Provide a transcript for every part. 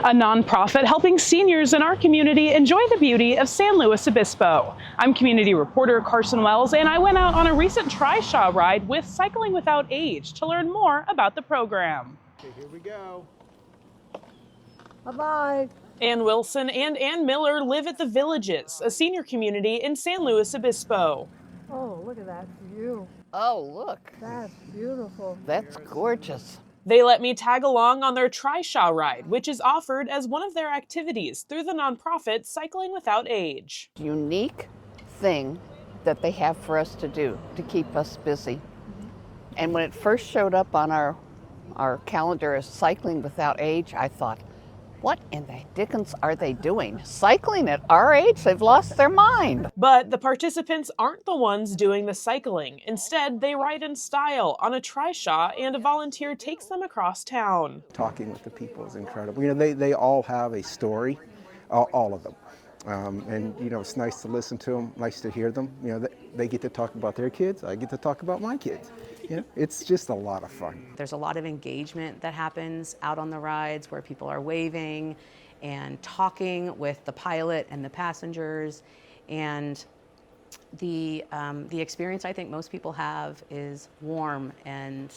a nonprofit helping seniors in our community enjoy the beauty of San Luis Obispo. I'm community reporter Carson Wells, and I went out on a recent Trishaw ride with Cycling Without Age to learn more about the program. Okay, here we go. Bye-bye. Ann Wilson and Ann Miller live at The Villages, a senior community in San Luis Obispo. Oh, look at that view. Oh, look. That's beautiful. That's gorgeous. They let me tag along on their Trishaw ride, which is offered as one of their activities through the nonprofit Cycling Without Age. Unique thing that they have for us to do to keep us busy. And when it first showed up on our calendar as Cycling Without Age, I thought, what in the dickens are they doing? Cycling at our age? They've lost their mind. But the participants aren't the ones doing the cycling. Instead, they ride in style on a Trishaw, and a volunteer takes them across town. Talking with the people is incredible. You know, they all have a story, all of them. And, you know, it's nice to listen to them, nice to hear them. You know, they get to talk about their kids, I get to talk about my kids. You know, it's just a lot of fun. There's a lot of engagement that happens out on the rides where people are waving and talking with the pilot and the passengers. And the experience I think most people have is warm and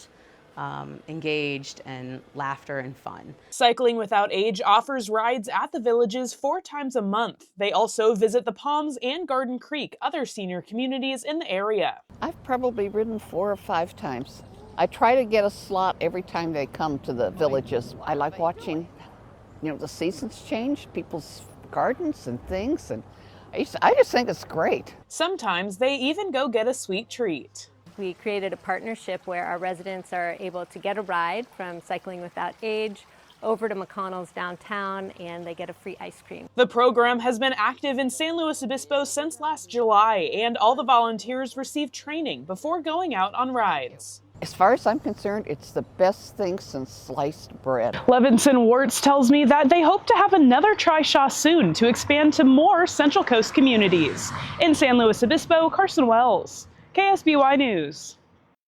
engaged and laughter and fun. Cycling Without Age offers rides at the Villages 4 times a month. They also visit the Palms and Garden Creek, other senior communities in the area. I've probably ridden 4 or 5 times. I try to get a slot every time they come to the Villages. I like watching, you know, the seasons change, people's gardens and things, and I just think it's great. Sometimes they even go get a sweet treat. We created a partnership where our residents are able to get a ride from Cycling Without Age over to McConnell's downtown, and they get a free ice cream. The program has been active in San Luis Obispo since last July, and all the volunteers receive training before going out on rides. As far as I'm concerned, it's the best thing since sliced bread. Levinson Warts tells me that they hope to have another Trishaw soon to expand to more Central Coast communities. In San Luis Obispo, Carson Wells, KSBY News.